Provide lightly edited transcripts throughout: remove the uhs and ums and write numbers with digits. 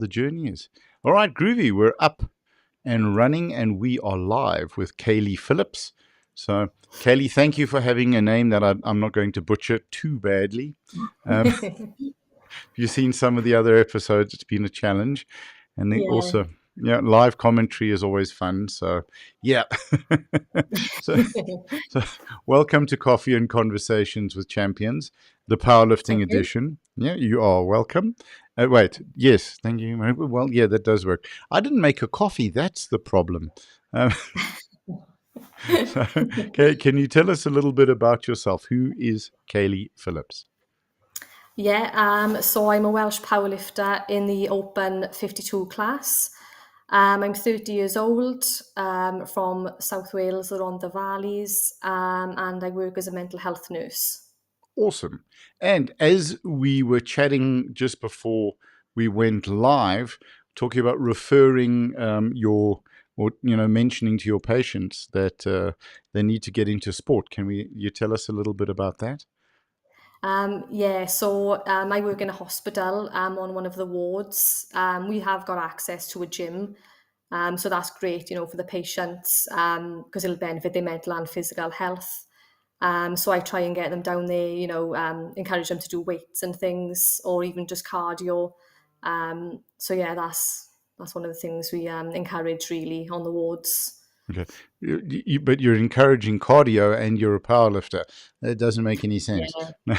the journey is. All right, Groovy, we're up and running, and we are live with Kaylee Philips. So, Kaylee, thank you for having a name that I'm not going to butcher too badly. If you've seen some of the other episodes, it's been a challenge. And then also, live commentary is always fun. So, yeah. so, welcome to Coffee and Conversations with Champions, the powerlifting edition. Yeah, you are welcome. Wait, yes, thank you. Well, yeah, that does work. I didn't make a coffee. That's the problem. Okay, can you tell us a little bit about yourself? Who is Kaylee Philips? So I'm a Welsh powerlifter in the Open 52 class. I'm 30 years old, from South Wales, the Rhondda Valleys, and I work as a mental health nurse. Awesome. And as we were chatting just before we went live, talking about referring mentioning to your patients that they need to get into sport. You tell us a little bit about that? I work in a hospital on one of the wards. We have got access to a gym. So that's great, for the patients, because it'll benefit their mental and physical health. So I try and get them down there, encourage them to do weights and things, or even just cardio. That's one of the things we encourage really on the wards. Okay, but you're encouraging cardio and you're a powerlifter. That doesn't make any sense. Yeah.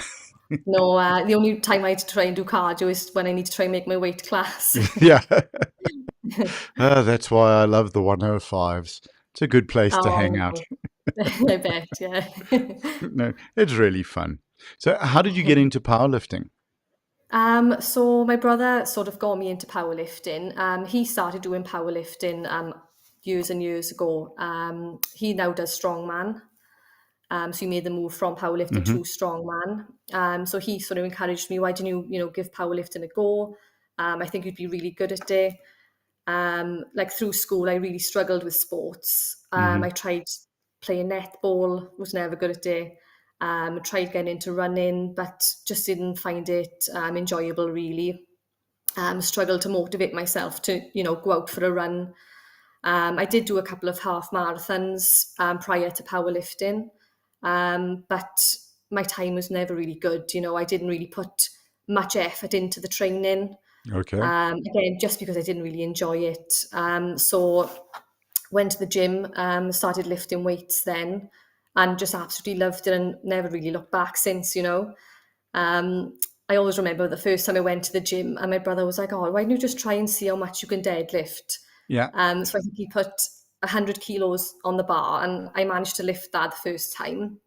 No, the only time I try and do cardio is when I need to try and make my weight class. Yeah. That's why I love the 105s. It's a good place to hang out. I bet, yeah. No, it's really fun. So how did you get into powerlifting? So my brother sort of got me into powerlifting. He started doing powerlifting years and years ago. He now does strongman. So he made the move from powerlifting to strongman. So he sort of encouraged me, why don't you, give powerlifting a go? I think you'd be really good at it. Like through school, I really struggled with sports. I tried playing netball, was never good at it. Tried getting into running, but just didn't find it enjoyable really. Struggled to motivate myself to, go out for a run. I did do a couple of half marathons prior to powerlifting, but my time was never really good. I didn't really put much effort into the training. Okay. Again, just because I didn't really enjoy it. So went to the gym, started lifting weights then, and just absolutely loved it and never really looked back since, I always remember the first time I went to the gym and my brother was like, oh, why don't you just try and see how much you can deadlift? Yeah. So I think he put 100 kilos on the bar and I managed to lift that the first time.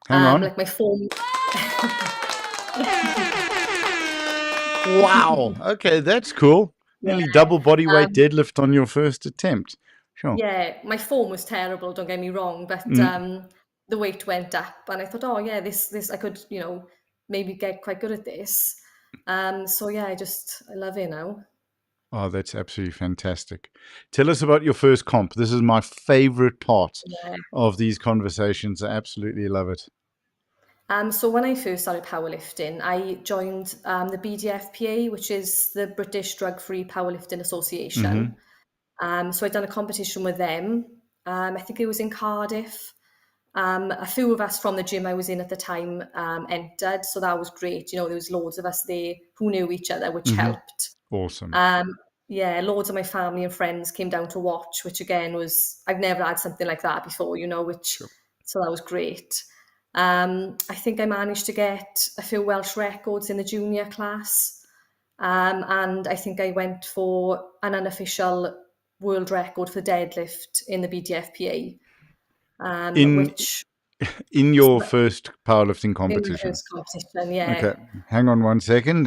Hang on. Like my form. Wow. Okay, that's cool. Nearly double body weight deadlift on your first attempt. Sure. Yeah, my form was terrible, don't get me wrong, but the weight went up and I thought, oh yeah, this I could, maybe get quite good at this. I love it now. Oh, that's absolutely fantastic. Tell us about your first comp. This is my favorite part of these conversations. I absolutely love it. So when I first started powerlifting, I joined the BDFPA, which is the British Drug-Free Powerlifting Association. So I'd done a competition with them. I think it was in Cardiff. A few of us from the gym I was in at the time entered, so that was great. There was loads of us there who knew each other, which helped. Awesome. Loads of my family and friends came down to watch, which again I've never had something like that before, so that was great. I think I managed to get a few Welsh records in the junior class, and I think I went for an unofficial world record for deadlift in the BDFPA. In your first powerlifting competition? In the first competition, yeah. Okay, hang on one second.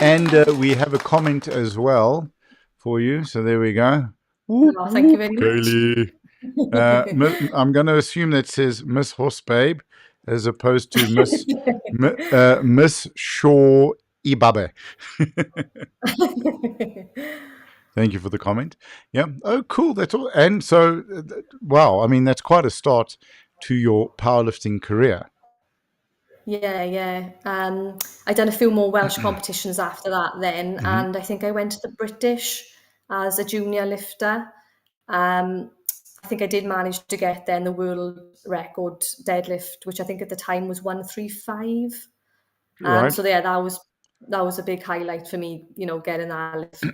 And we have a comment as well for you. So there we go. Oh, thank you very much. Kaylee. I'm going to assume that says Miss Horse Babe as opposed to Miss Shaw Ibabe. Thank you for the comment. Yeah. Oh, cool. That's all. And so, wow. I mean, that's quite a start to your powerlifting career. Yeah. I done a few more Welsh competitions after that then, Hmm. and I think I went to the British as a junior lifter. Um, I think I did manage to get then the world record deadlift, which I think at the time was 135. Right. So yeah, that was a big highlight for me, getting that lift.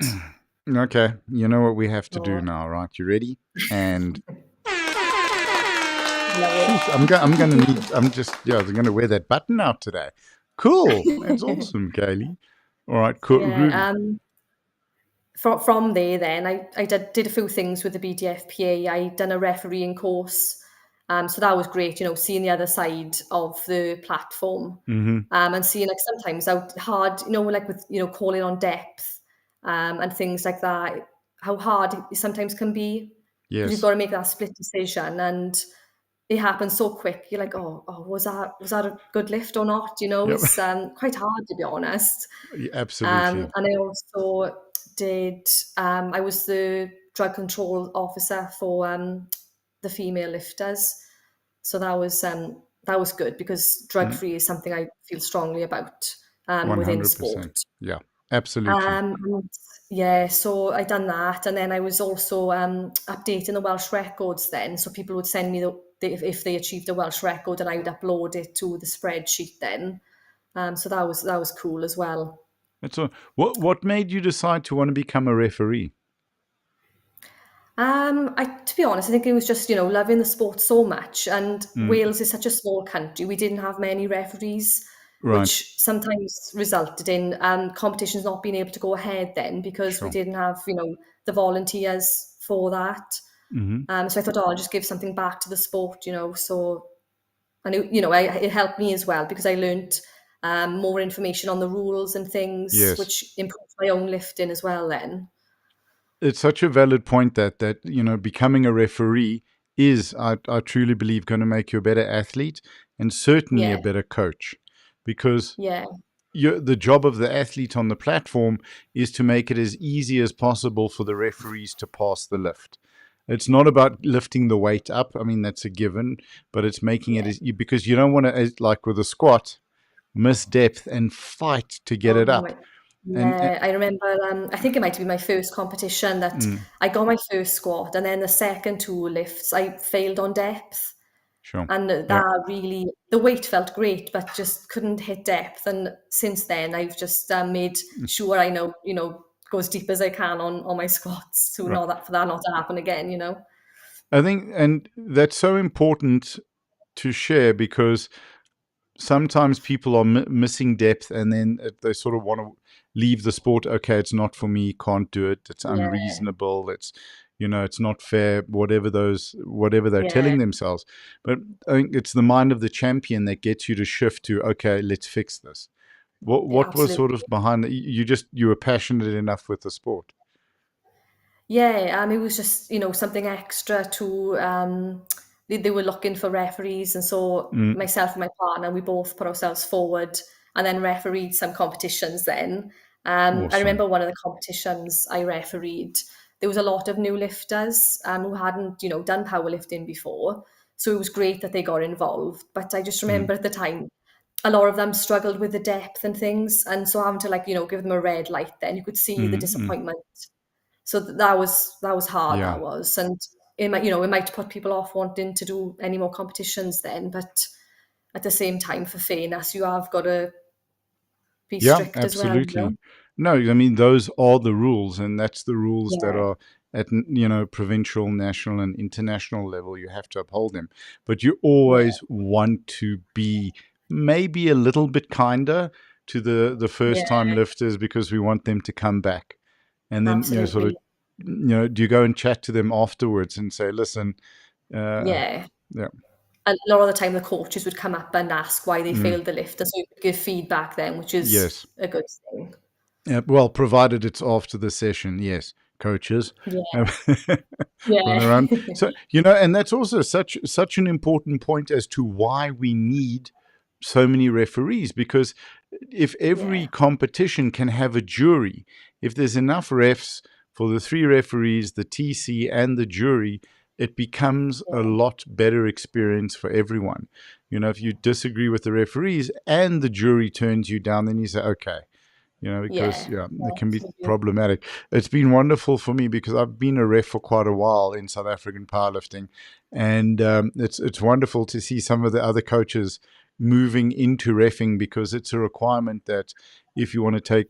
Okay. You know what we have to do So now, right? You ready? And love sheesh, it. I'm gonna need. I'm just yeah. I'm gonna wear that button out today. Cool. That's awesome, Kaylee. All right. Cool. Yeah. From there then I did a few things with the BDFPA. I done a refereeing course. So that was great, seeing the other side of the platform. Mm-hmm. And seeing like sometimes how hard, like with, calling on depth, and things like that, how hard it sometimes can be, because you've Yes. got to make that split decision, and it happens so quick. You're like, oh, was that a good lift or not? Yep. It's quite hard, to be honest. Yeah, absolutely. And I also did, I was the drug control officer for the female lifters. So that was good, because drug Mm, free is something I feel strongly about within 100%. sport. Yeah. Absolutely. And yeah, so I done that, and then I was also updating the Welsh records then. So people would send me if they achieved a Welsh record, and I would upload it to the spreadsheet then. So that was cool as well. That's all. What made you decide to want to become a referee? To be honest, I think it was just, loving the sport so much. And Mm, Wales is such a small country. We didn't have many referees, right. which sometimes resulted in competitions not being able to go ahead then, because we Sure. didn't have, the volunteers for that. Hmm. So I thought, I'll just give something back to the sport, So, and it helped me as well, because I learnt more information on the rules and things, Yes. which improved my own lifting as well then. It's such a valid point that becoming a referee is, I truly believe, going to make you a better athlete and certainly a Yeah, better coach, because yeah, the job of the athlete on the platform is to make it as easy as possible for the referees to pass the lift. It's not about lifting the weight up. I mean, that's a given, but it's making it yeah. as because you don't want to, like with a squat, miss depth and fight to get Oh it up. my, And yeah, I remember, I think it might have been my first competition that mm, I got my first squat, and then the second two lifts, I failed on depth. sure, And yeah, that really, the weight felt great, but just couldn't hit depth. And since then, I've just made sure I know, go as deep as I can on my squats, to right. not that for that not to happen again. I think, and that's so important to share because sometimes people are missing depth and then they sort of want to leave the sport. Okay, it's not for me, can't do it, it's Yeah, unreasonable, it's not fair, whatever they're yeah, telling themselves. But I think it's the mind of the champion that gets you to shift to, okay, let's fix this. What was absolutely. sort of behind that? You were passionate enough with the sport. Yeah, it was just, something extra to, they were looking for referees. And so Mm, myself and my partner, we both put ourselves forward and then refereed some competitions then. I awesome. remember one of the competitions I refereed, there was a lot of new lifters who hadn't, done powerlifting before. So it was great that they got involved. But I just Mm, remember at the time, a lot of them struggled with the depth and things. And so having to, like, give them a red light, then you could see the mm, mm. disappointment. So that was hard, Yeah. that was. And it might put people off wanting to do any more competitions then, but at the same time, for fairness, you have got to be Yeah, strict as well. absolutely. No, I mean those are the rules, and that's the rules that Yeah, are at provincial, national, and international level. You have to uphold them, but you yeah, always want to be maybe a little bit kinder to the first yeah, time lifters because we want them to come back, and then sort of absolutely. do you go and chat to them afterwards and say, listen, Yeah. yeah, A lot of the time, the coaches would come up and ask why they mm, failed the lift, and so you could give feedback then, which is yes. a good thing. Well, provided it's after the session, yes, coaches Yeah, um, run yeah, around. So and that's also such an important point as to why we need so many referees. Because if every yeah, competition can have a jury, if there's enough refs for the three referees, the TC, and the jury, it becomes a Yeah. lot better experience for everyone. If you disagree with the referees and the jury turns you down, then you say, okay, because Yeah. yeah, it can be Absolutely. problematic. It's been wonderful for me because I've been a ref for quite a while in South African powerlifting, and it's wonderful to see some of the other coaches moving into refing because it's a requirement that if you want to take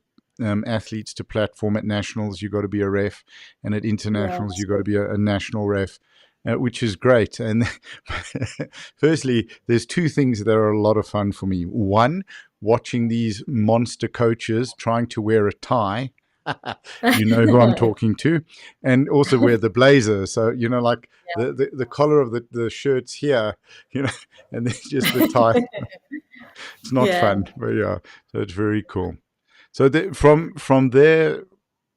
athletes to platform at nationals, you've got to be a ref, and at Yeah. internationals, you've got to So, be a national ref. Which is great. And firstly, there's two things that are a lot of fun for me. One, watching these monster coaches trying to wear a tie. You know who I'm talking to, and also wear the blazer. So like the collar of the shirts here, you know, and then just the tie. It's not yeah. fun, but yeah, so it's very cool. So from there,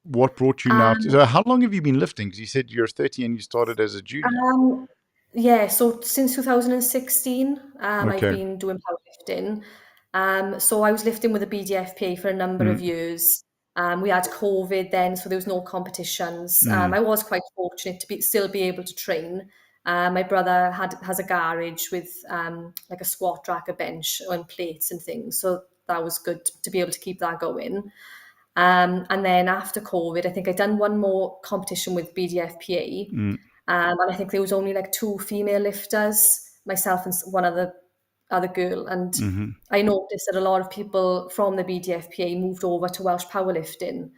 what brought you now? Um, So how long have you been lifting? Because you said you're 30 and you started as a junior. Um, yeah, so since 2016, I've Okay. been doing powerlifting. So I was lifting with the BDFPA for a number of Mm, years. We had COVID then, so there was no competitions. mm, I was quite fortunate to still be able to train. My brother has a garage with like a squat rack, a bench, and plates and things. So that was good to be able to keep that going. And then after COVID, I think I'd done one more competition with BDFPA. mm, And I think there was only like two female lifters, myself and one other girl. And mm-hmm. I noticed that a lot of people from the BDFPA moved over to Welsh powerlifting.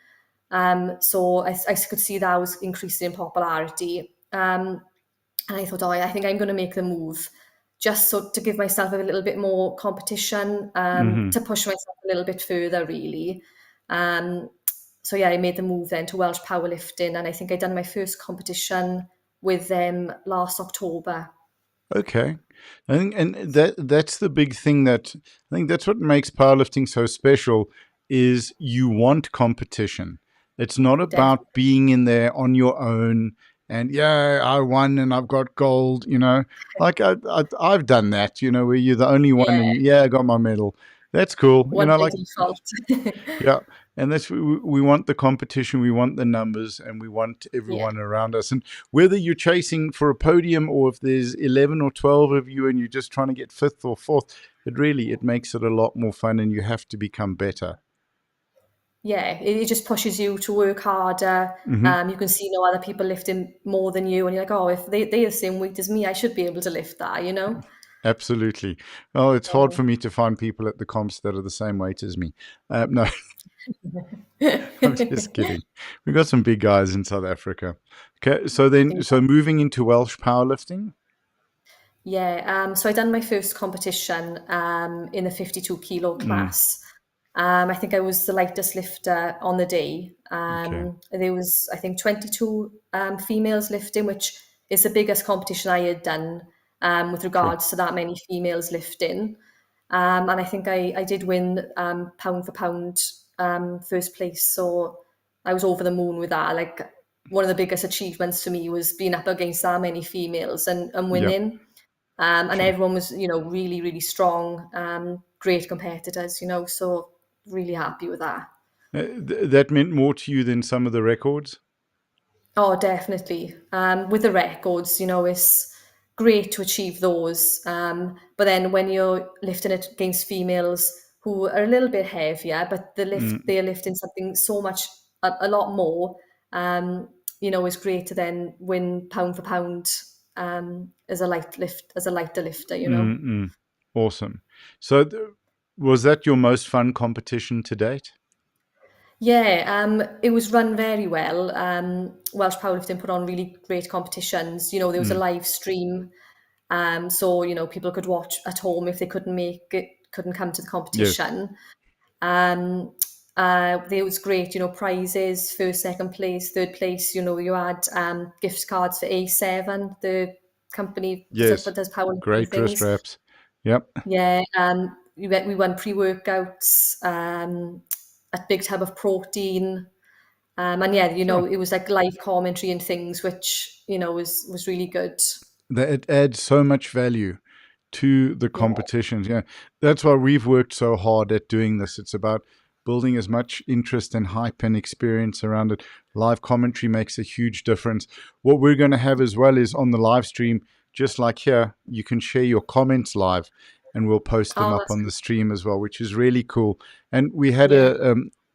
So I could see that was increasing in popularity. And I thought, oh, I think I'm going to make the move just so to give myself a little bit more competition, Mm-hmm. to push myself a little bit further, really. Um, so yeah, I made the move then to Welsh powerlifting, and I think I done my first competition with them last October. Okay. I think, and that's the big thing that I think that's what makes powerlifting so special is you want competition. It's not about Definitely, being in there on your own and yeah, I won and I've got gold, Like I've done that, where you're the only one yeah, and yeah, I got my medal. That's cool. one by Like default. yeah, and that's we want the competition, we want the numbers, and we want Yeah. everyone around us. And whether you're chasing for a podium or if there's 11 or 12 of you and you're just trying to get fifth or fourth, it makes it a lot more fun, and you have to become better. Yeah, it just pushes you to work harder. Hmm. You can see no other people lifting more than you, and you're like, oh, if they're the same weight as me, I should be able to lift that. Absolutely. Oh, it's hard So, for me to find people at the comps that are the same weight as me. No, I'm just kidding. We got some big guys in South Africa. Okay, so moving into Welsh powerlifting. yeah, so I done my first competition in the 52 kilo Mm, class. I think I was the lightest lifter on the day. okay, There was, I think, 22 females lifting, which is the biggest competition I had done with sure. regards to that many females lifting. And I think I did win pound for pound first place. So I was over the moon with that. Like one of the biggest achievements for me was being up against that many females and Yeah, winning. And sure. everyone was, really, really strong, great competitors. So really happy with that. That meant more to you than some of the records. Oh, definitely. With the records, it's great to achieve those. But then when you're lifting it against females who are a little bit heavier, but Mm, they're lifting something so much, a lot more, it's great to then win pound for pound as a lighter lifter. mm, mm. Awesome. So, was that your most fun competition to date? Yeah, it was run very well. Welsh Powerlifting put on really great competitions. There was a Mm, live stream, so people could watch at home if they couldn't come to the yes. competition. Um, there was great, prizes, first, second place, third place. You had gift cards for A7, the company that Yes. does powerlifting Great wrist things. wraps. Yep. Yeah, we won pre-workouts, a big tub of protein, and yeah, Sure. it was like live commentary and things, which was really good. That it adds so much value to the Yeah, competitions. Yeah. That's why we've worked so hard at doing this. It's about building as much interest and hype and experience around it. Live commentary makes a huge difference. What we're going to have as well is on the live stream, just like here, you can share your comments live and we'll post them Oh, up that's on the cool. stream as well, which is really cool. And we had Yeah.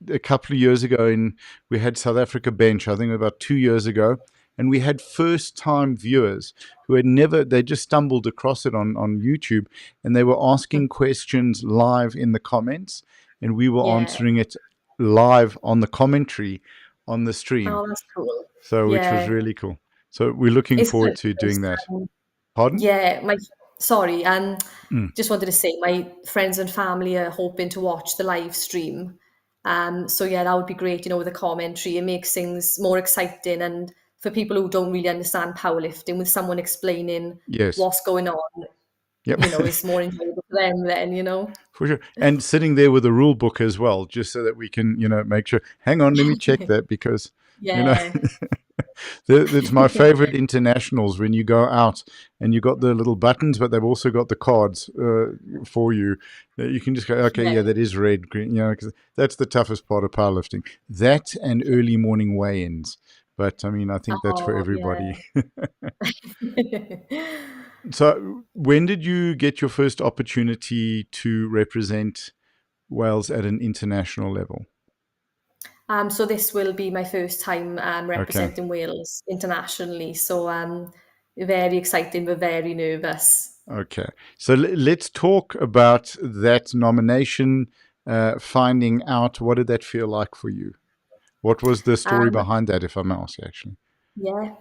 a couple of years ago we had South Africa Bench, I think about 2 years ago, and we had first time viewers who had never, they just stumbled across it on YouTube, and they were asking questions live in the comments, and we were Yeah. answering it live on the commentary on the stream. Oh, that's cool. So, which was Yeah. really cool. So, we're looking It's forward good to because doing that. Pardon? yeah, my sorry, Mm. just wanted to say my friends and family are hoping to watch the live stream. So yeah, that would be great, with the commentary. It makes things more exciting, and for people who don't really understand powerlifting, with someone explaining Yes. what's going on, Yep. it's more enjoyable for them then. For sure. And sitting there with a rule book as well, just so that we can, make sure, hang on, let me check that because, you know, Yeah. it's my favorite internationals when you go out and you got the little buttons, but they've also got the cards for you. You can just go, okay, Yeah. yeah, that is red, green, because that's the toughest part of powerlifting. That and early morning weigh-ins. But I mean, I think that's for Oh, everybody. yeah. So, when did you get your first opportunity to represent Wales at an international level? So this will be my first time Okay. representing Wales internationally. So very exciting, but very nervous. Okay. So let's talk about that nomination, finding out what did that feel like for you? What was the story Um, behind that, if I may ask, actually? yeah.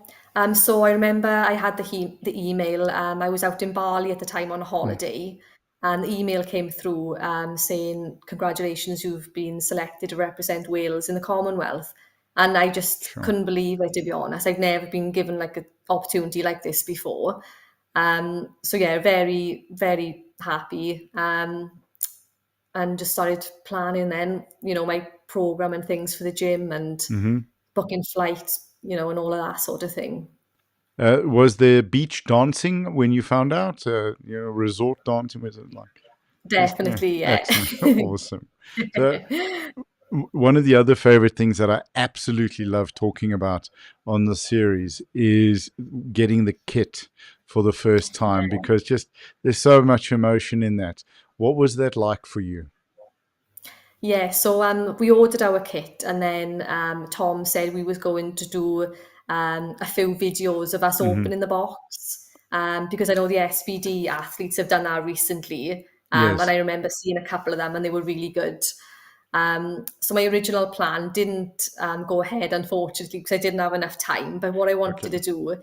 So I remember I had the email. I was out in Bali at the time on Mm, holiday, and the email came through saying, "Congratulations, you've been selected to represent Wales in the Commonwealth." And I just sure. couldn't believe it, to be honest. I'd never been given like an opportunity like this before. So yeah, very, very happy. And just started planning then, my program and things for the gym and Hmm. booking flights, and all of that sort of thing. Was there beach dancing when you found out? Resort dancing? Was it like just Definitely, yeah. excellent, awesome? So one of the other favorite things that I absolutely love talking about on the series is getting the kit for the first time because just there's so much emotion in that. What was that like for you? Yeah, so we ordered our kit, and then Tom said we was going to do a few videos of us Hmm. opening the box, because I know the SBD athletes have done that recently, and Yes. I remember seeing a couple of them, and they were really good. So my original plan didn't go ahead, unfortunately, because I didn't have enough time. But what I Okay. wanted to do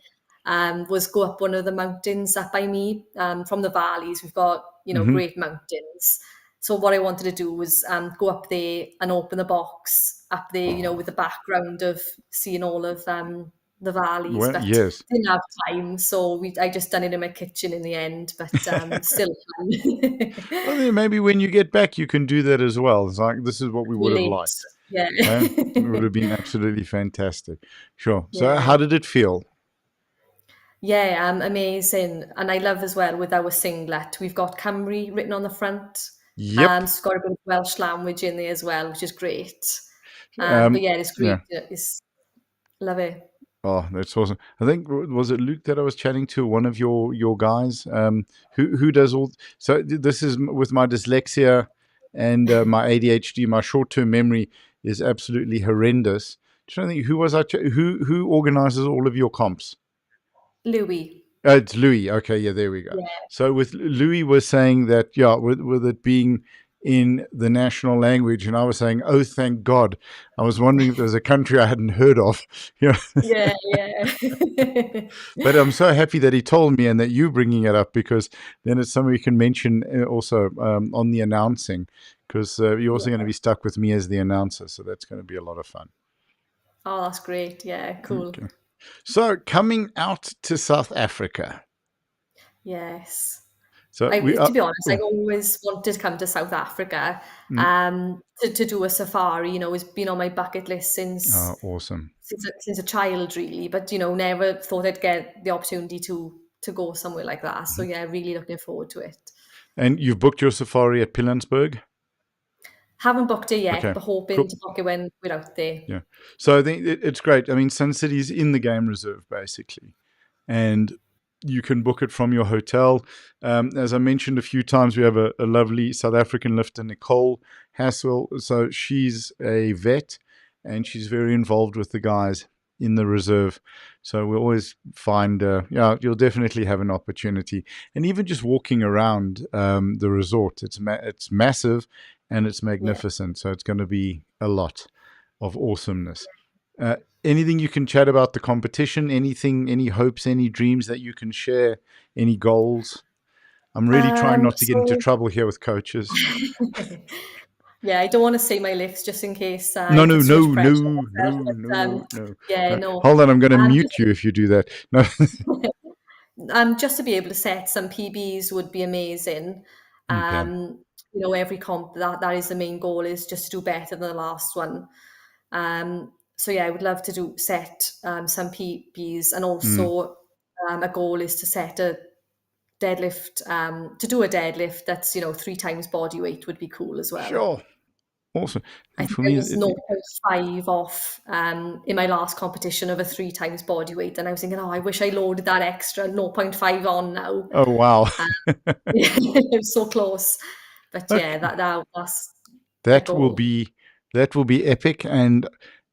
was go up one of the mountains up by me. From the valleys, we've got Hmm. great mountains. So what I wanted to do was go up there and open the box up there, with the background of seeing all of the valleys. Well, But yes. didn't have time, so I just done it in my kitchen in the end. But still fun. Well, then maybe when you get back, you can do that as well. It's like this is what we Too would have late. liked. Yeah. Eh? It would have been absolutely fantastic. Sure. So, Yeah. how did it feel? Yeah, amazing. And I love as well with our singlet, we've got Cymru written on the front. Yep. So it's got a bit of Welsh language in there as well, which is great. But Um, yeah, it's yeah. great. It's love it. Oh, that's awesome. I think was it Luke that I was chatting to, one of your guys, who does all. So this is with my dyslexia and my ADHD. My short term memory is absolutely horrendous. Trying to think who was who organizes all of your comps. Louis. It's Louis. Okay, yeah, there we go. Yeah. So with Louis was saying that, yeah, with it being in the national language, and I was saying, oh, thank God. I was wondering if there's a country I hadn't heard of. You know, Yeah, yeah. but I'm so happy that he told me and that you bringing it up because then it's something we can mention also on the announcing because you're also going to Yeah. be stuck with me as the announcer, so that's going to be a lot of fun. Oh, that's great. Yeah, cool. Okay. So coming out to South Africa. Yes. So we To are. be honest, I Oh, always wanted to come to South Africa mm, to do a safari. It's been on my bucket list oh, awesome. since a child, really. But never thought I'd get the opportunity to go somewhere like that. So Mhm. yeah, really looking forward to it. And you've booked your safari at Pilanesberg? Haven't booked it yet, Okay, but hoping cool. to book it when we're out there. Yeah. So I think it's great. I mean, Sun City's in the game reserve, basically. And you can book it from your hotel. As I mentioned a few times, we have a lovely South African lifter, Nicole Hassel. So she's a vet and she's very involved with the guys in the reserve. So we always find, yeah, you'll definitely have an opportunity. And even just walking around the resort, it's massive and it's Yeah. magnificent. So it's going to be a lot of awesomeness. Uh, Anything you can chat about the competition? Anything, any hopes, any dreams that you can share? Any goals? I'm really trying not to get into So trouble here with coaches. yeah, I don't want to say my lifts just in case No, I no, put too much no, pressure no, on myself. no, But no, no. yeah, no. Hold on, I'm going to Just mute you if you do that. No. just to be able to set some PBs would be amazing. Okay. Every comp that is the main goal, is just to do better than the last one. So yeah, I would love to set some PBs, and Mm. also a goal is to set a deadlift, to do a deadlift that's 3 times body weight would be cool as well. Sure. Awesome. I And think for I me, was zero point 0.5 off in my last competition of a 3 times body weight, and I was thinking, oh, I wish I loaded that extra zero point 0.5 on now. oh, wow. Um, it was so close, but yeah, Okay. that's a That will goal. be that will be epic. And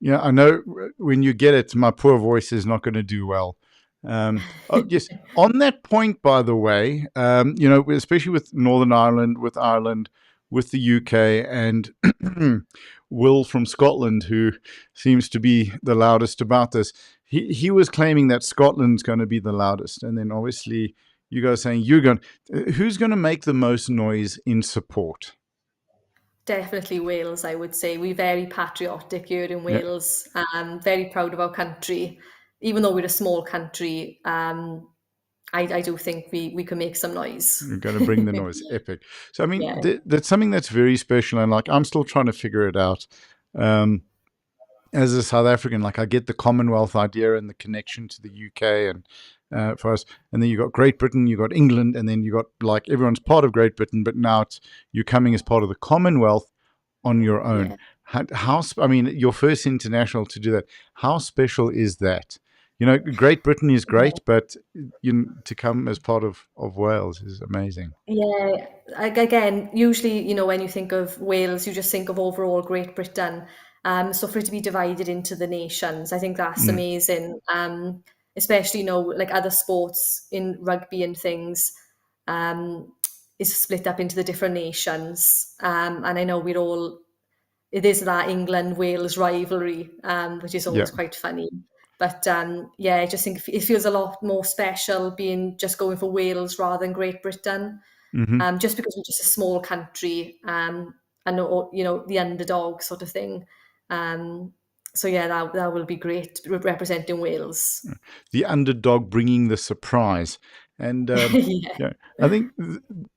I know when you get it, my poor voice is not going to do well. Oh yes. On that point, by the way, especially with Northern Ireland, with Ireland, with the UK, and Will from Scotland, who seems to be the loudest about this. He was claiming that Scotland's going to be the loudest, and then obviously you guys saying you're going. Who's going to make the most noise in support? Definitely Wales, I would say. We're very patriotic here in Yeah. Wales. Very proud of our country. Even though we're a small country, I do think we can make some noise. You're going to bring the noise. Epic. So, I mean, Yeah, that's something that's very special. And like, I'm still trying to figure it out. Um, as a South African, like, I get the Commonwealth idea and the connection to the UK and for us. And then you got Great Britain, you got England, and then you got like everyone's part of Great Britain, but now you're coming as part of the Commonwealth on your own. yeah. I mean, your first international to do that. How special is that? Great Britain is great, but to come as part of Wales is amazing. Yeah, again, usually, when you think of Wales, you just think of overall Great Britain. So for it to be divided into the nations, I think that's Mm, amazing. Especially, like other sports in rugby and things, um, is split up into the different nations. And I know it is that England-Wales rivalry, which is yeah. always quite funny. But yeah, I just think it feels a lot more special just going for Wales rather than Great Britain, Hmm. just because we're just a small country, and the underdog sort of thing. Um, so yeah, that will be great representing Wales. The underdog bringing the surprise. And Yeah, yeah, I think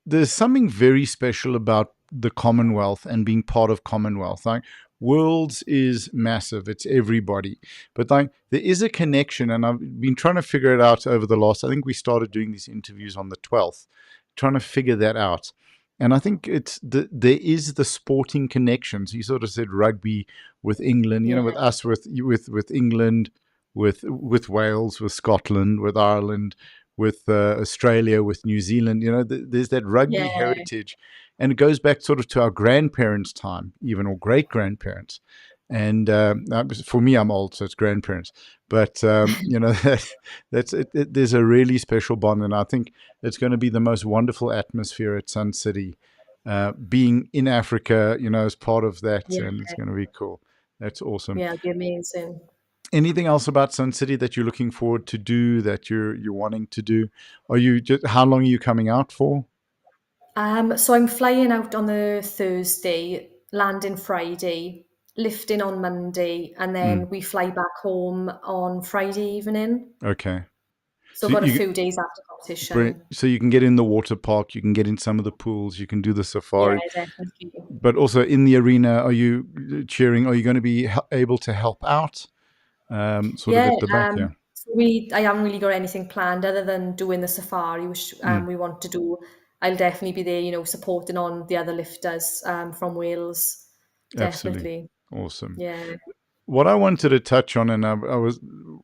there's something very special about the Commonwealth and being part of Commonwealth. Like Worlds is massive; it's everybody. But like there is a connection, and I've been trying to figure it out over the last. I think we started doing these interviews on the 12th, trying to figure that out. And I think there is the sporting connections. You sort of said rugby with England, yeah, with us with England, with Wales, with Scotland, with Ireland, with Australia, with New Zealand. There's that rugby yeah, heritage, and it goes back sort of to our grandparents' time, even or great grandparents. And for me, I'm old, so it's grandparents. But that's it. There's a really special bond, and I think it's going to be the most wonderful atmosphere at Sun City. Being in Africa, as part of that, yeah, and it's going to be cool. That's awesome. yeah. It'd be amazing. Anything else about Sun City that you're looking forward to do that you're wanting to do? Are you just how long are you coming out for? So I'm flying out on the Thursday, landing Friday, lifting on Monday, and Mm, then we fly back home on Friday evening. okay, So so I've got a you few days after competition. so you can get in the water park, you can get in some of the pools, you can do the Yeah, safari, definitely. but also in the arena. Are you cheering? Are you going to be able to help out? Sort of Yeah, at the back, yeah. so I haven't really got anything planned other than doing the safari, which Mm, we want to do. I'll definitely be there, supporting on the other lifters from Wales. Absolutely. definitely. Awesome. Yeah, What I wanted to touch on, and I was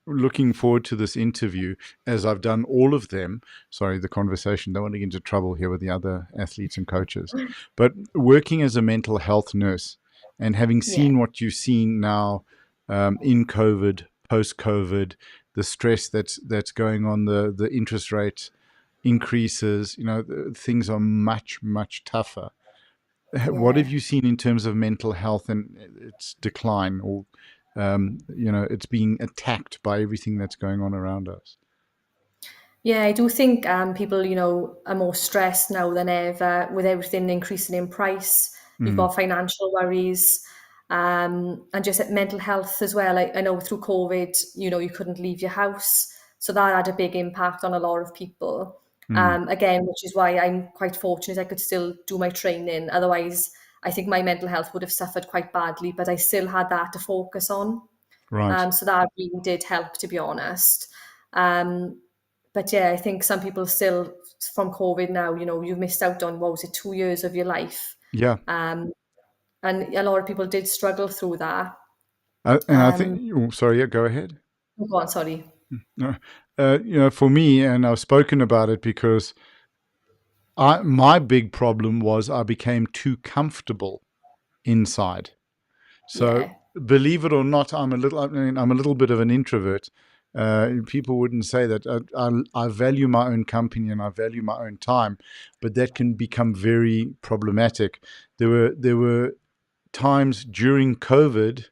looking forward to this interview as I've done all of them. Sorry, the conversation. Don't want to get into trouble here with the other athletes and coaches. But working as a mental health nurse and having yeah, seen what you've seen now in COVID, post COVID, the stress that's going on, the interest rate increases, things are much tougher. What have yeah. you seen in terms of mental health and its decline, or it's being attacked by everything that's going on around us? Yeah, I do think people, are more stressed now than ever with everything increasing in price. You've Mm, got financial worries, and just mental health as well. I know through COVID, you couldn't leave your house, so that had a big impact on a lot of people. mm, Again, which is why I'm quite fortunate I could still do my training. Otherwise, I think my mental health would have suffered quite badly, but I still had that to focus on. right. So that really did help, to be honest. Um, but yeah, I think some people still from COVID now, you've missed out on, what was it, 2 years of your life. Yeah. Um, and a lot of people did struggle through that. And I think, oh, sorry, yeah, go ahead. Oh, go on, sorry. No, for me, and I've spoken about it because my big problem was I became too comfortable inside. So Yeah, believe it or not, I'm a little bit of an introvert. People wouldn't say that. I value my own company and I value my own time, but that can become very problematic. There were times during COVID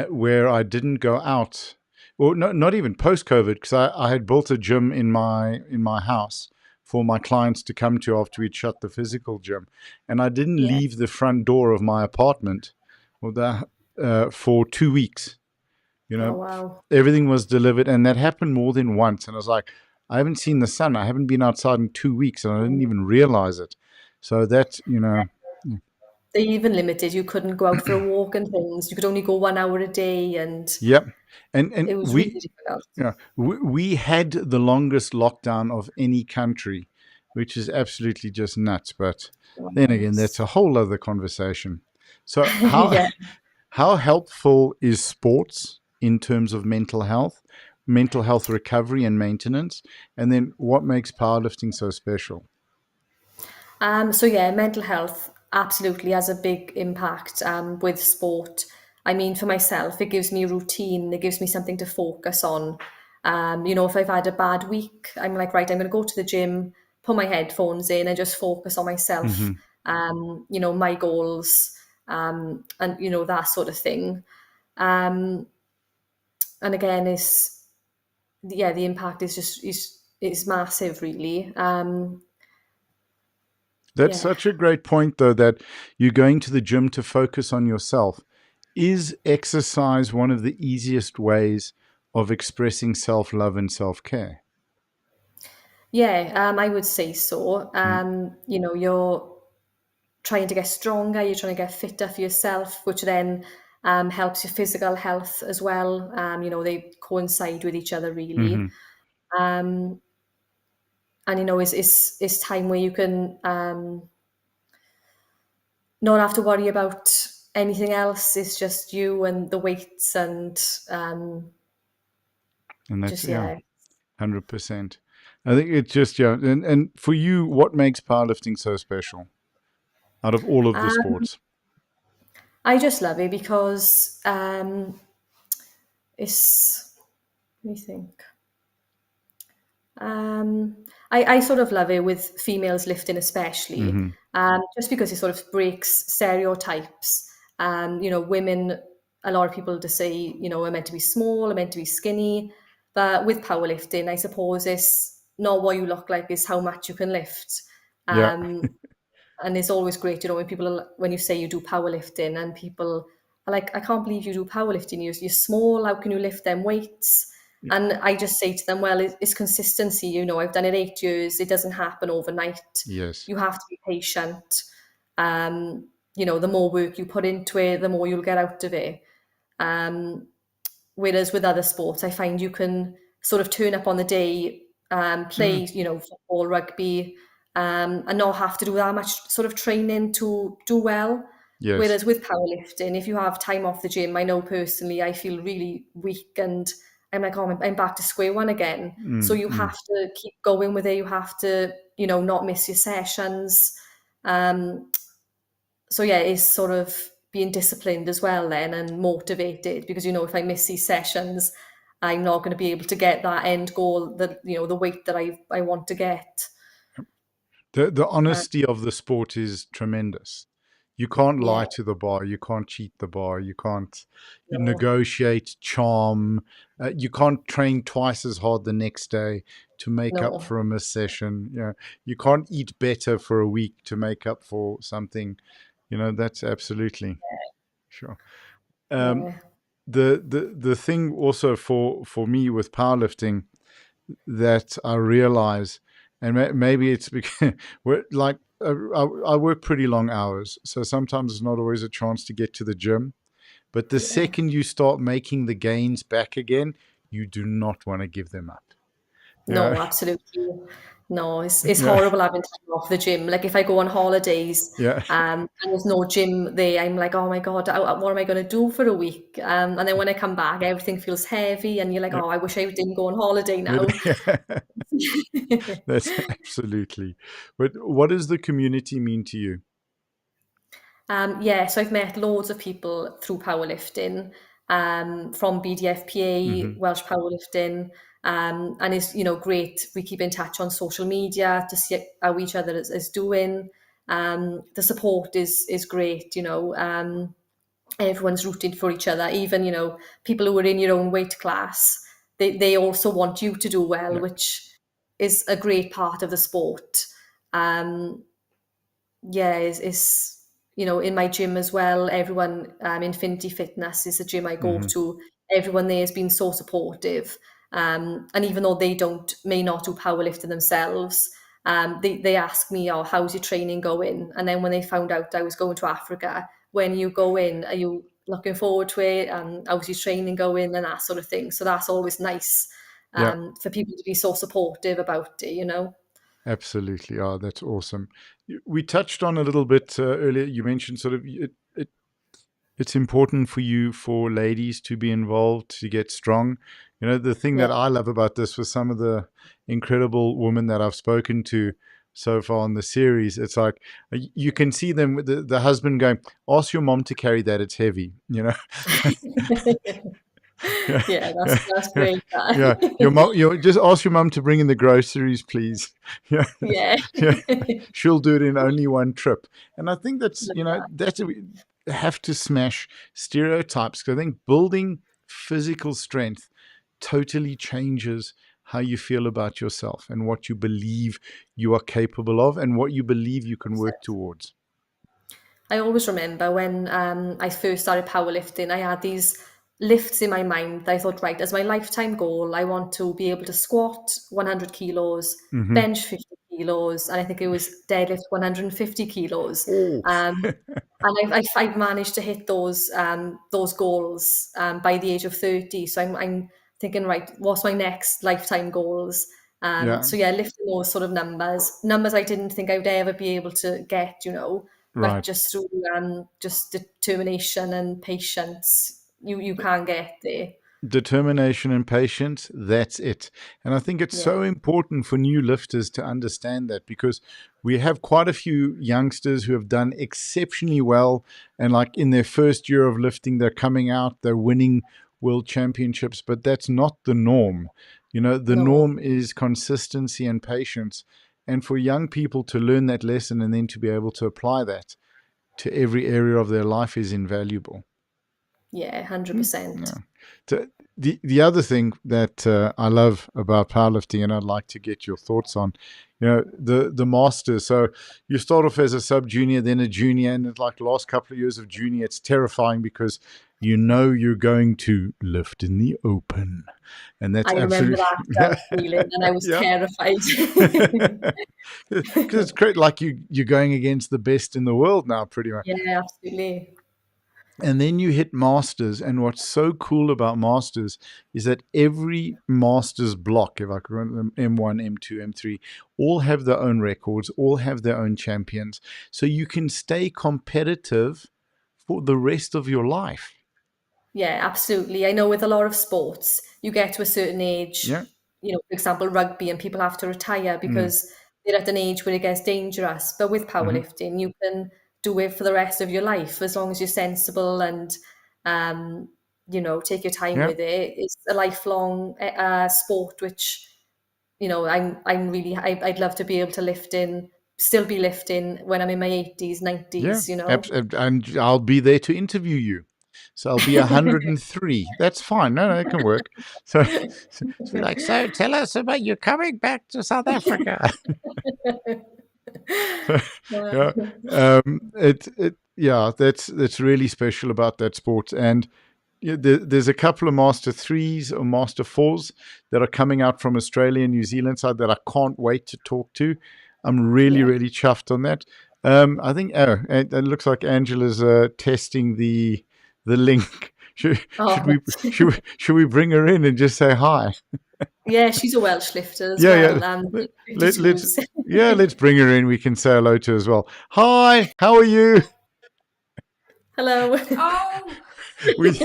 where I didn't go out, or not even post COVID, because I had built a gym in my house for my clients to come to after we'd shut the physical gym, and I didn't yeah. leave the front door of my apartment for 2 weeks. You Oh, know, wow. everything was delivered, and that happened more than once. And I was like, I haven't seen the sun. I haven't been outside in 2 weeks, and I didn't Mm. even realize it. So that They even limited, you couldn't go out for a walk and things. You could only go 1 hour a day, and yep, and it was really we difficult. Yeah, we had the longest lockdown of any country, which is absolutely just nuts. But then Wow. again, that's a whole other conversation. So Yeah. how helpful is sports in terms of mental health recovery and maintenance, and then what makes powerlifting so special? So yeah, mental health absolutely has a big impact with sport. I mean, for myself, it gives me a routine. It gives me something to focus on. If I've had a bad week, I'm like, right, I'm going to go to the gym, put my headphones in, and just focus on myself. Hmm. My goals, and that sort of thing. Um, and again, is yeah, the impact is just is massive, really. That's Yeah. such a great point, though, that you're going to the gym to focus on yourself. Is exercise one of the easiest ways of expressing self love and self care? Yeah, I would say so. You're trying to get stronger, you're trying to get fitter for yourself, which then helps your physical health as well. They coincide with each other really. Hmm. Um, and it's time where you can not have to worry about anything else. It's just you and the weights and And that's, just yeah, yeah. 100%. I think it's just, yeah. And for you, what makes powerlifting so special out of all of the Um, sports? I just love it because it's. Let me think. I sort of love it with females lifting, especially, Hmm. just because it sort of breaks stereotypes. Women, a lot of people to say, are meant to be small, are meant to be skinny. But with powerlifting, I suppose it's not what you look like, is how much you can lift. Yeah. Um, and it's always great, when you say you do powerlifting and people are like, I can't believe you do powerlifting. You're small. How can you lift them weights? And I just say to them, well, it's consistency. I've done it 8 years. It doesn't happen overnight. Yes. You have to be patient. The more work you put into it, the more you'll get out of it. Um, Whereas with other sports, I find you can sort of turn up on the day, Mm. play, football, rugby, and not have to do that much sort of training to do well. Yes. Whereas with powerlifting, if you have time off the gym, I know personally I feel really weak and I'm like, oh, I'm back to square one again. So Mm, you mm. have to keep going with it. You have to, not miss your sessions. Um, so yeah, it's sort of being disciplined as well then and motivated because, if I miss these sessions, I'm not going to be able to get that end goal, that, the weight that I want to get. The Uh, honesty of the sport is tremendous. You can't yeah, lie to the bar. You can't cheat the bar. You can't no, negotiate charm. You can't train twice as hard the next day to make up no, for a missed session. You can't eat better for a week to make up for something. That's absolutely sure. Um, yeah, the thing also for me with powerlifting that I realize, and maybe it's because we're like I work pretty long hours, so sometimes it's not always a chance to get to the gym. But the yeah. second you start making the gains back again, you do not want to give them up. Yeah, No, absolutely. No, it's yeah, horrible having time off the gym. Like if I go on holidays, yeah, and there's no gym there, I'm like, oh my God, what am I going to do for a week? And then when I come back, everything feels heavy, and you're like, yeah. oh, I wish I didn't go on holiday now. That's absolutely. But what does the community mean to you? Yeah, so I've met loads of people through powerlifting, from BDFPA, Hmm. Welsh powerlifting, and it's great. We keep in touch on social media to see how each other is doing. The support is great. Everyone's rooting for each other. Even people who are in your own weight class, they also want you to do well, Yeah. which is a great part of the sport. Um, yeah, is in my gym as well. Everyone, Infinity Fitness is the gym I go Hmm. to. Everyone there has been so supportive, and even though they may not do powerlifting themselves, they ask me, "Oh, how's your training going?" And then when they found out I was going to Africa, when you go in, are you looking forward to it? How's your training going, and that sort of thing. So that's always nice, Yeah. for people to be so supportive about it. Absolutely. Oh, that's awesome. We touched on a little bit earlier. You mentioned sort of it's important for you for ladies to be involved to get strong. The thing Yeah. that I love about this with some of the incredible women that I've spoken to so far in the series, it's like you can see them with the husband going, ask your mom to carry that, it's heavy. Yeah, Yeah, yeah, that's yeah, great. yeah. Your mom, just ask your mom to bring in the groceries, please. Yeah, Yeah. yeah. She'll do it in only one trip. And I think that's Love that. that's we have to smash stereotypes because I think building physical strength totally changes how you feel about yourself and what you believe you are capable of and what you believe you can work towards. I always remember when I first started powerlifting, I had these lifts in my mind that I thought, right, as my lifetime goal, I want to be able to squat 100 kilos, Hmm. bench 50 kilos, and I think it was deadlift 150 kilos. Oh, And I've managed to hit those goals by the age of 30. So I'm thinking, right, what's my next lifetime goals? yeah, So yeah, lifting those sort of numbers I didn't think I would ever be able to get, but right. just through just determination and patience, you can get there. Determination and patience, that's it. And I think it's Yeah, so important for new lifters to understand that because we have quite a few youngsters who have done exceptionally well. And like in their first year of lifting, they're coming out, they're winning world championships, but that's not the norm. The no, norm is consistency and patience. And for young people to learn that lesson and then to be able to apply that to every area of their life is invaluable. yeah, Mm, 100%. yeah. So the other thing that I love about powerlifting, and I'd like to get your thoughts on, the masters. So you start off as a sub junior, then a junior, and it's like the last couple of years of junior, it's terrifying because you're going to lift in the open, and that's I remember absolutely that feeling, and I was yeah. terrified. Because it's great, like you're going against the best in the world now, pretty much. Yeah, absolutely. And then you hit masters, and what's so cool about masters is that every masters block, if I could run them, M1, M2, M3, all have their own records, all have their own champions. So you can stay competitive for the rest of your life. Yeah, absolutely. I know with a lot of sports, you get to a certain age, Yeah. for example, rugby, and people have to retire Mm. because they're at an age where it gets dangerous. But with Hmm. powerlifting, you can do it for the rest of your life as long as you're sensible and, um, take your time Yeah. with it. It's a lifelong sport, which, I'm really, I'd love to be able to still be lifting when I'm in my 80s, Yeah. 90s. And I'll be there to interview you. So I'll be 103. That's fine. No, it can work. So be like, so tell us about you coming back to South Africa. Yeah. Yeah, that's really special about that sport. And yeah, there's a couple of Master 3s or Master 4s that are coming out from Australia and New Zealand side that I can't wait to talk to. I'm really, Yeah. really chuffed on that. I think, it looks like Angela's testing the link. Oh, Should we bring her in and just say hi? yeah, she's a Welsh lifter as Yeah, yeah. well, Let, let's 52s. yeah, let's bring her in. We can say hello to her as well. Hi, how are you? Hello. Oh, We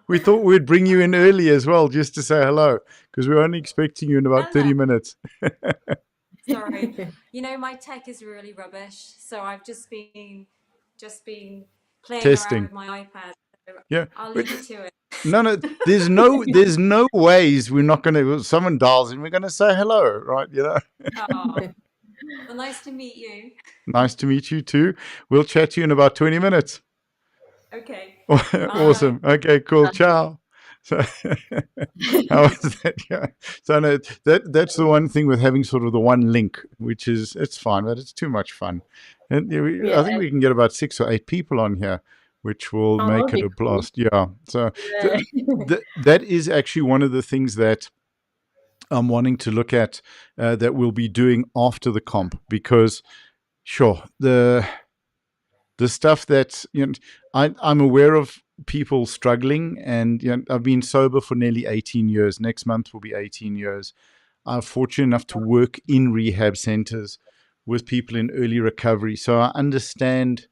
we thought we'd bring you in early as well, just to say hello, because we're only expecting you in about hello. 30 minutes. Sorry. My tech is really rubbish, so I've just been playing around Testing. with my iPad. So Yeah. I'll But leave you to it. no, there's no ways we're not going to, someone dials in, we're going to say hello, right? Oh, well, nice to meet you. Nice to meet you too. We'll chat to you in about 20 minutes. Okay. Bye. Awesome. Okay, cool. Ciao. So, how was that? Yeah. So no, that's the one thing with having sort of the one link, which is it's fine, but it's too much fun. And Yeah. I think we can get about 6 or 8 people on here, which will Oh, that make would it be a cool. blast. Yeah. So Yeah. that is actually one of the things that I'm wanting to look at, that we'll be doing after the comp, because sure, the stuff that I'm aware of people struggling, and I've been sober for nearly 18 years. Next month will be 18 years. I'm fortunate enough to work in rehab centers with people in early recovery, so I understand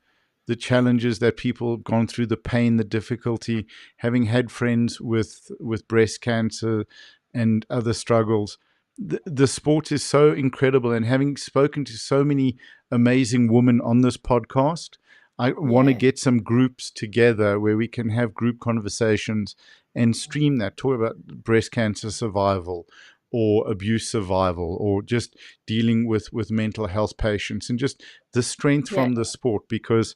the challenges that people have gone through, the pain, the difficulty, having had friends with breast cancer and other struggles. The sport is so incredible, and having spoken to so many amazing women on this podcast, I want to Yeah. get some groups together where we can have group conversations and stream that, talk about breast cancer survival or abuse survival, or just dealing with mental health patients, and just the strength Yeah. from the sport, because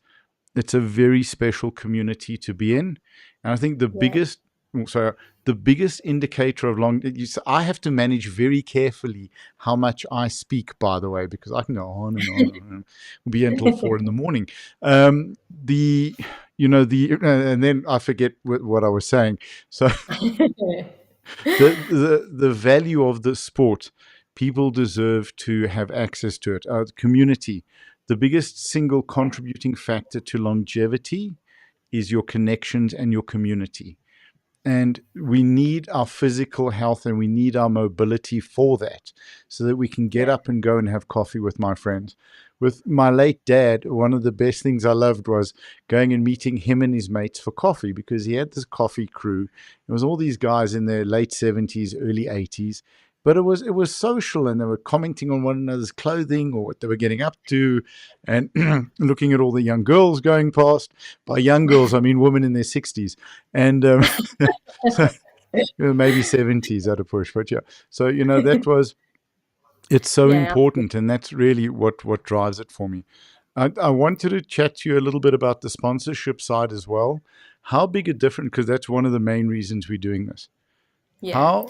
it's a very special community to be in. And I think Yeah. the biggest indicator of I have to manage very carefully how much I speak, by the way, because I can go on and on and on. We'll be until 4 in the morning. The and then I forget what I was saying. So the value of the sport, people deserve to have access to it. Community, the biggest single contributing factor to longevity is your connections and your community. And we need our physical health and we need our mobility for that, so that we can get Yeah. up and go and have coffee with my friends. With my late dad, one of the best things I loved was going and meeting him and his mates for coffee, because he had this coffee crew. It was all these guys in their late 70s, early 80s. But it was social, and they were commenting on one another's clothing or what they were getting up to, and looking at all the young girls going past. By young girls, I mean women in their 60s. And so, maybe 70s at a push, but yeah. So it's so Yeah. important, and that's really what drives it for me. I wanted to chat to you a little bit about the sponsorship side as well. How big a difference, because that's one of the main reasons we're doing this. Yeah. How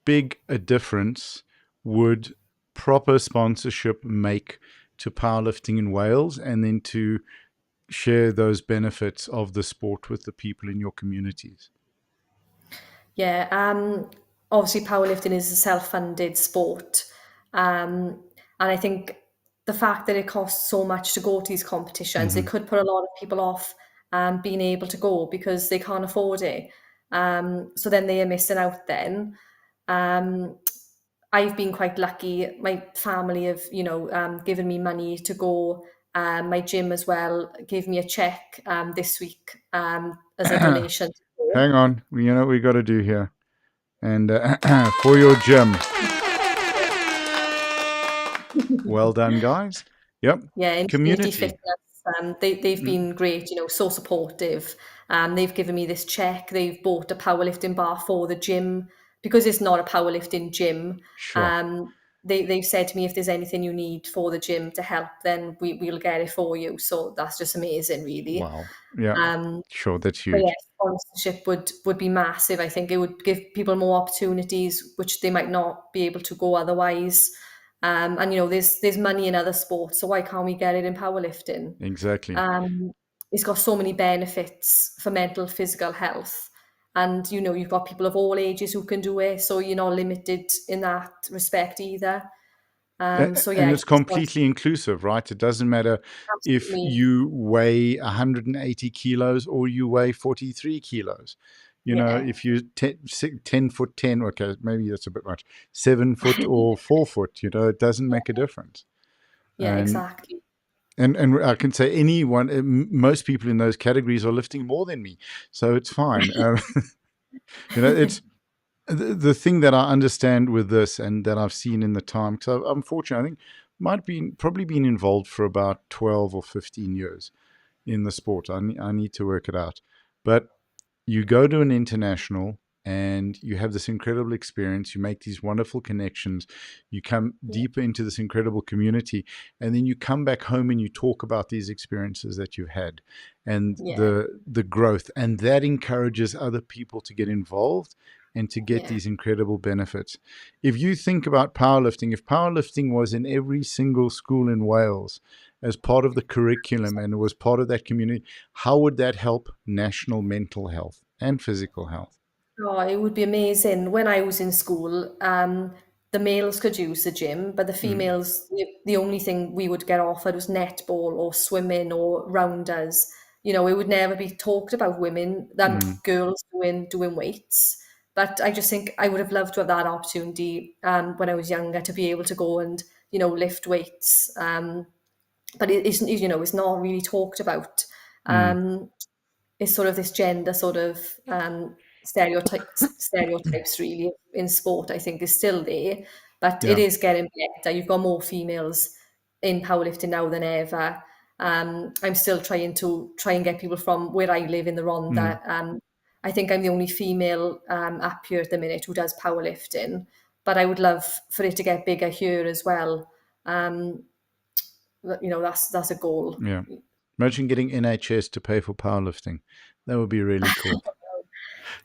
big a difference would proper sponsorship make to powerlifting in Wales, and then to share those benefits of the sport with the people in your communities? Yeah. Obviously, powerlifting is a self-funded sport, and I think the fact that it costs so much to go to these competitions, Hmm. it could put a lot of people off being able to go because they can't afford it. So then they are missing out. Then um, I've been quite lucky. My family have, given me money to go My gym as well gave me a check this week as a donation. Hang on. You know what we got to do here. And for your gym. Well done, guys. Yep. Yeah, Infinity Community. Fitness. They've been great, so supportive. They've given me this check. They've bought a powerlifting bar for the gym because it's not a powerlifting gym. Sure. They've said to me, if there's anything you need for the gym to help, then we'll get it for you. So that's just amazing, really. Wow. Yeah. Sure. That's But yeah, huge. sponsorship would be massive. I think it would give people more opportunities, which they might not be able to go otherwise. And there's money in other sports, so why can't we get it in powerlifting? Exactly. It's got so many benefits for mental, physical health, and you've got people of all ages who can do it, so you're not limited in that respect either. So yeah, And I it's think completely inclusive, right? It doesn't matter if absolutely, you weigh 180 kilos or you weigh 43 kilos. yeah, If you're 10 foot 10, okay, maybe that's a bit much, 7 foot or 4 foot, it doesn't make a difference. yeah, And exactly. and I can say anyone, most people in those categories are lifting more than me, so it's fine. It's the thing that I understand with this, and that I've seen in the time. So I'm fortunate. I think probably been involved for about 12 or 15 years in the sport. I need to work it out, but you go to an international and you have this incredible experience. You make these wonderful connections. You come deeper into this incredible community, and then you come back home and you talk about these experiences that you've had and Yeah, the growth, and that encourages other people to get involved and to get yeah. these incredible benefits. If you think about powerlifting, if powerlifting was in every single school in Wales as part of the curriculum and was part of that community, how would that help national mental health and physical health? Oh, it would be amazing. When I was in school, the males could use the gym, but the Mm, females, the only thing we would get offered was netball or swimming or rounders. It would never be talked about women, mm, girls doing weights. But I just think I would have loved to have that opportunity when I was younger to be able to go and lift weights. But it's not really talked about. mm, Um, is sort of this gender sort of stereotypes really in sport. I think is still there, but it yeah. is getting better. You've got more females in powerlifting now than ever. I'm still try and get people from where I live in the Mm, Rhondda. I think I'm the only female up here at the minute who does powerlifting, but I would love for it to get bigger here as well. Um, that's a goal. yeah. Imagine getting NHS to pay for powerlifting. That would be really cool.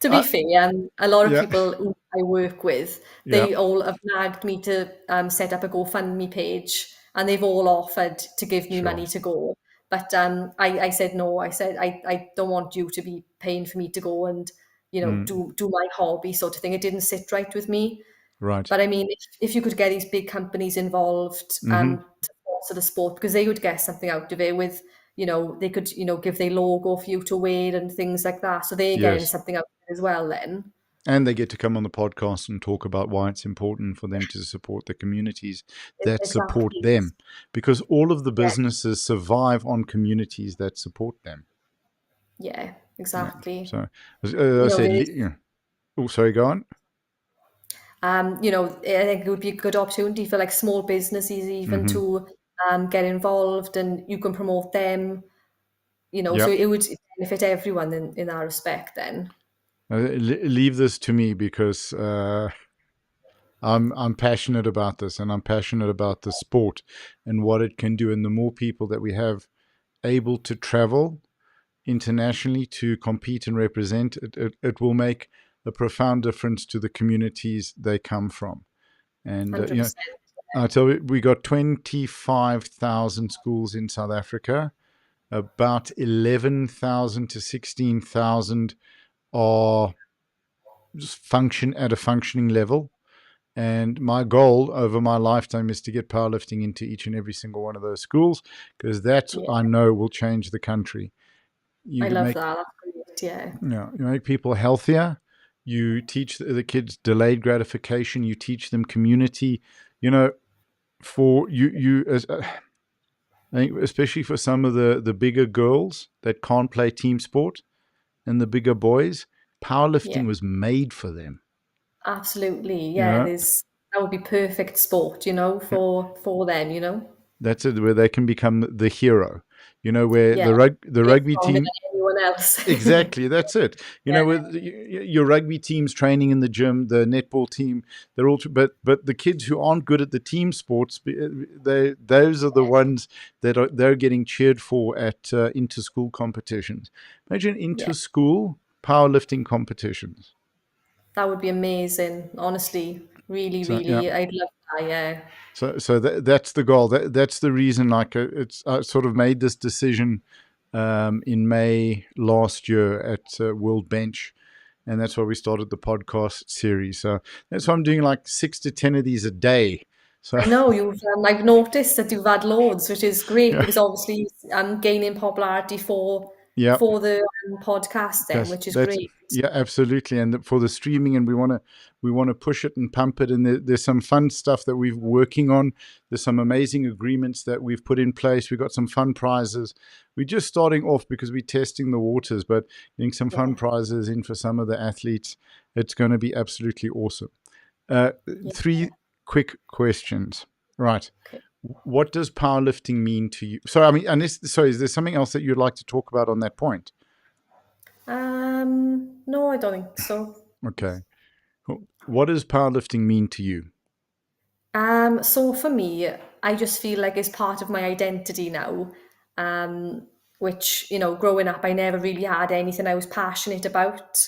To be Uh, fair, a lot of yeah. people who I work with, Yeah. they all have nagged me to set up a GoFundMe page, and they've all offered to give me Sure. money to go. But I said no. I said I don't want you to be paying for me to go and Mm, do my hobby sort of thing. It didn't sit right with me. right. But I mean, if you could get these big companies involved Mm-hmm. to sponsor the sport, because they would get something out of it with, they could, give their logo for you to wear and things like that. So they're getting Yes. something out of it as well then. And they get to come on the podcast and talk about why it's important for them to support the communities that support Exactly. them, because all of the Yeah, businesses survive on communities that support them. yeah, Yeah. exactly. So, as I said, There's, oh, sorry, go on. I think it would be a good opportunity for like small businesses even Mm-hmm. to get involved, and you can promote them, so Yep. it would benefit everyone in that respect then. Leave this to me, because I'm passionate about this, and I'm passionate about the sport and what it can do. And the more people that we have able to travel internationally to compete and represent, it will make a profound difference to the communities they come from. And 100%. I tell you, we got 25,000 schools in South Africa. About 11,000 to 16,000 are just function at a functioning level. And my goal over my lifetime is to get powerlifting into each and every single one of those schools, because that Yeah, I know will change the country. I You love make that. That's great. Yeah. you make people healthier. You teach the kids delayed gratification. You teach them community. For you as I think especially for some of the bigger girls that can't play team sport and the bigger boys, Yeah, powerlifting was made for them. absolutely. You Yeah, know, that would be perfect sport, yeah, for them. that's it, where they can become the hero. Where Yeah, the they're rugby stronger team. than anyone else. Exactly, that's it. Yeah, With your rugby teams training in the gym, the netball team, they're all. But the kids who aren't good at the team sports, those are the ones they're getting cheered for at inter-school competitions. Imagine yeah, inter-school powerlifting competitions. that would be amazing. Honestly, really, So yeah, really, I'd love that. Yeah, so that's the goal. That's the reason. Like it's I sort of made this decision in May last year at World Bench. And that's why we started the podcast series. So that's why I'm doing like 6 to 10 of these a day. So I know I've noticed that you've had loads, which is great yeah, because obviously I'm gaining popularity yeah, for the podcast then, which is that's great. yeah, absolutely. And for the streaming, and we want to push it and pump it. And there's some fun stuff that we're working on. There's some amazing agreements that we've put in place. We've got some fun prizes. We're just starting off because we're testing the waters, but getting some fun Yeah, prizes in for some of the athletes. It's going to be absolutely awesome. Uh, yeah. Three quick questions. Right. Okay. What does powerlifting mean to you? So, I mean, sorry, is there something else that you'd like to talk about on that point? No, I don't think so. Okay. What does powerlifting mean to you? So for me, I just feel like it's part of my identity now. Um, which, growing up, I never really had anything I was passionate about.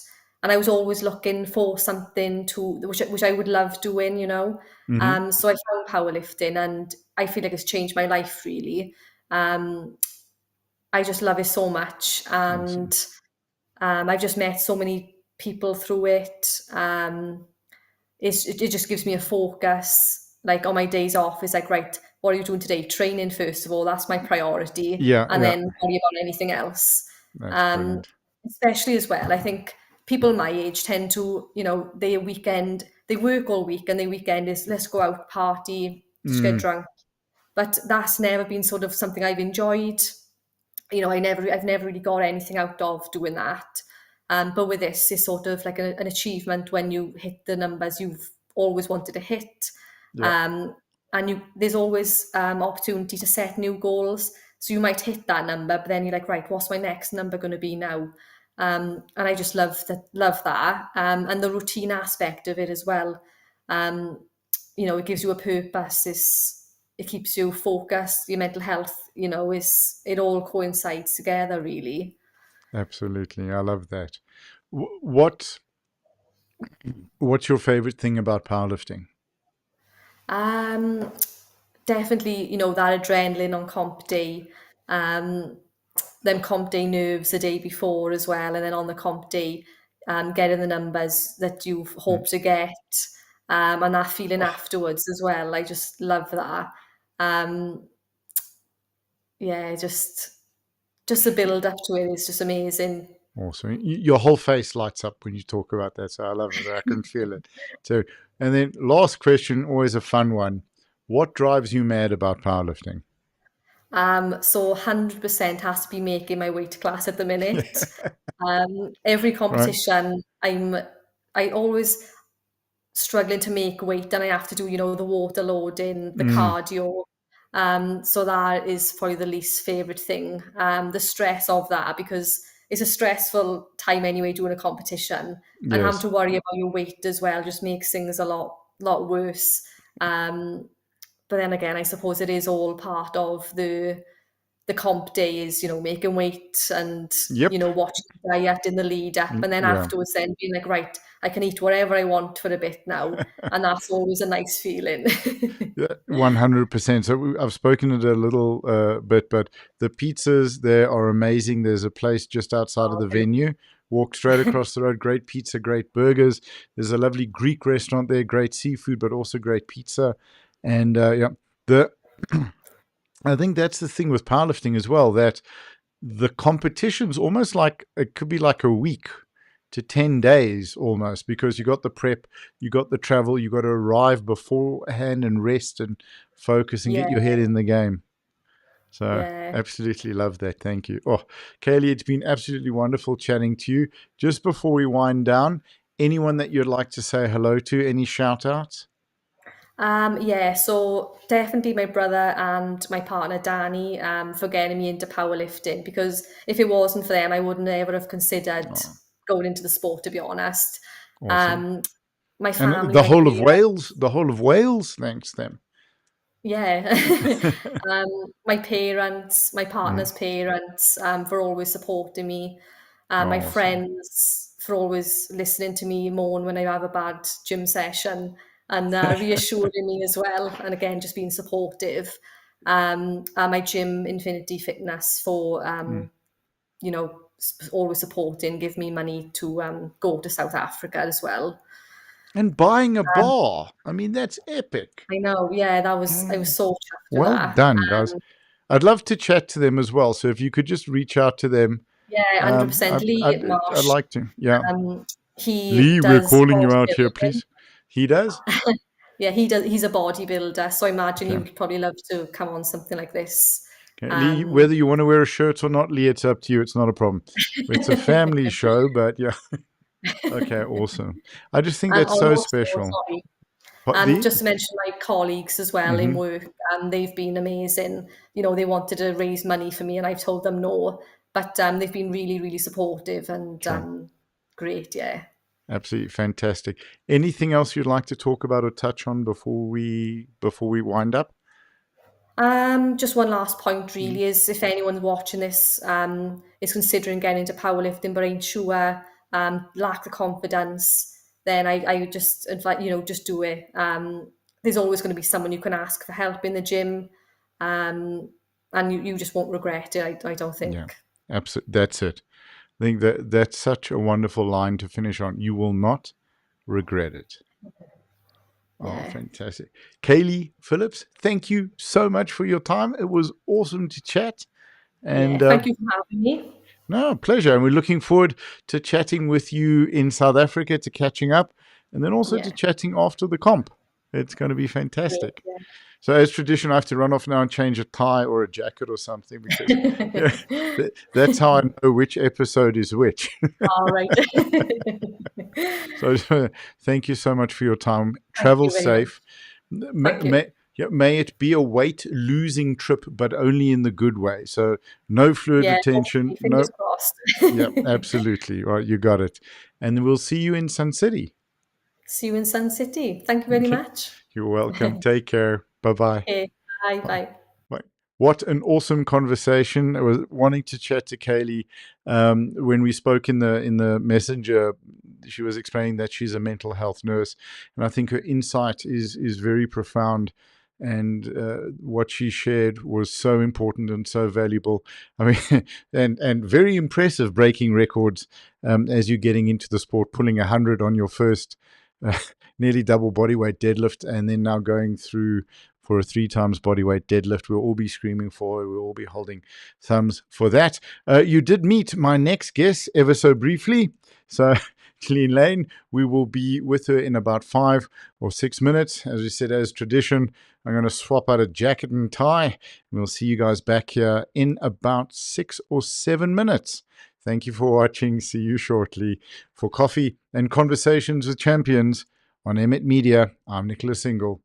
And I was always looking for something which I would love doing. Hmm. So I found powerlifting and I feel like it's changed my life really. Um, I just love it so much. Awesome. And I've just met so many people through it. It just gives me a focus. Like on my days off, it's like, right, what are you doing today? Training first of all, that's my priority, Yeah, and yeah. then worry about anything else. That's Um, brilliant. Especially as well, I think people my age tend to, they work all week, and their weekend is let's go out party, just get Mm, drunk. But that's never been sort of something I've enjoyed. I've never really got anything out of doing that. But with this, it's sort of like an achievement when you hit the numbers you've always wanted to hit. yeah, Um, and there's always opportunity to set new goals. So you might hit that number, but then you're like, right, what's my next number going to be now? And I just love that. And the routine aspect of it as well. Um, it gives you a purpose. It keeps you focused. Your mental health, is it all coincides together really. absolutely. I love that. What What's your favorite thing about powerlifting? Um, Definitely, that adrenaline on comp day. Um, them comp day nerves the day before as well, and then on the comp day, getting the numbers that you Mm. hope to get, and that feeling Oh, afterwards as well. I just love that. Um, yeah, just the build up to it is just amazing. awesome. Your whole face lights up when you talk about that. So I love it. I can feel it. So, and then last question, always a fun one. What drives you mad about powerlifting? So 100% has to be making my weight class at the minute. Every Right? competition, I always struggling to make weight, and I have to do, the water loading, the Mm, cardio. So that is probably the least favorite thing. The stress of that because it's a stressful time anyway doing a competition, and having yes, to worry about your weight as well just makes things a lot worse. Um, but then again, I suppose it is all part of the comp days, making weight and, yep, watching the diet in the lead up. And then yeah. afterwards then being like, right, I can eat whatever I want for a bit now. And that's always a nice feeling. Yeah, 100%. So I've spoken it a little bit, but the pizzas there are amazing. There's a place just outside of Oh, the venue. Walk straight across the road. Great pizza, great burgers. There's a lovely Greek restaurant there. Great seafood, but also great pizza. And yeah, the I think that's the thing with powerlifting as well. That the competition's almost like it could be like a week to 10 days almost, because you got the prep, you got the travel, you got to arrive beforehand and rest and focus and yeah, get your head in the game. So Yeah. absolutely love that. Thank you. Oh, Kaylee, it's been absolutely wonderful chatting to you. Just before we wind down, anyone that you'd like to say hello to? Any shout outs? Yeah, so definitely my brother and my partner Danny for getting me into powerlifting, because if it wasn't for them, I wouldn't ever have considered Oh, going into the sport, to be honest. awesome. Um, my And family, the my whole of parents, Wales, thanks them. yeah. My parents, my Mm. partner's parents, for always supporting me. My Awesome. friends for always listening to me moan when I have a bad gym session and reassuring me as well. And again, just being supportive. And my gym, Infinity Fitness, for Mm. always supporting, give me money to go to South Africa as well. And buying a Um, bar. I mean, that's epic. I know, yeah, I was Mm. so chuffed with Well that. done, guys. I'd love to chat to them as well. So if you could just reach out to them, Yeah, 100%. Lee I'd Marsh, like to. Yeah. he Lee, we're does calling you out here, bodybuilding. please. He does? Yeah, he does. He's a bodybuilder, so I imagine he Okay. would probably love to come on something like this. Okay. Lee, Um, whether you want to wear a shirt or not, Lee, it's up to you. It's not a problem. It's a family show, but yeah. Okay, awesome. I just think and that's so also, special. sorry, What the? just to mention my colleagues as well in Mm-hmm. work, they've been amazing. They wanted to raise money for me, and I've told them no, but they've been really, really supportive and Sure. great. Yeah. Absolutely fantastic. Anything else you'd like to talk about or touch on before we wind up? Just one last point Mm. really is, if anyone's watching this is considering getting into powerlifting but ain't sure, lack the confidence, then I would just invite, just do it. There's always going to be someone you can ask for help in the gym, and you just won't regret it, I don't Yeah, think. absolutely. That's it. I think that's such a wonderful line to finish on. You will not regret it. Oh, Yeah. fantastic. Kaylee Philips, thank you so much for your time. It was awesome to chat. Yeah. And Thank you for having me. no, pleasure. And we're looking forward to chatting with you in South Africa, to catching up, and then also to Yeah. chatting after the comp. It's going to be Great, fantastic. So, as tradition, I have to run off now and change a tie or a jacket or something, because yeah, yeah. that's how I know which episode is which. All right. So, thank you so much for your time. Thank Travel you very much. safe. May, Thank you. yeah, may it be a weight losing trip, but only in the good way. So, no fluid Yeah, retention. hopefully, No, fingers crossed. yeah, absolutely. Right, you got it. And we'll see you in Sun City. See you in Sun City. Thank you very Okay. much. You're welcome. Take care. Bye-bye. Okay. Bye. Bye. Bye. Bye. What an awesome conversation! I was wanting to chat to Kaylee when we spoke in the messenger. She was explaining that she's a mental health nurse, and I think her insight is very profound. And what she shared was so important and so valuable. I mean, and very impressive, breaking records as you're getting into the sport, pulling 100 on your first nearly double bodyweight deadlift, and then now going through for a 3 times bodyweight deadlift. We'll all be screaming for it. We'll all be holding thumbs for that. You did meet my next guest ever so briefly. So, Clean Lane, we will be with her in about 5 or 6 minutes. As we said, as tradition, I'm going to swap out a jacket and tie, and we'll see you guys back here in about 6 or 7 minutes. Thank you for watching. See you shortly for Coffee and Conversations with Champions on Emmet Media. I'm Nicholas Single.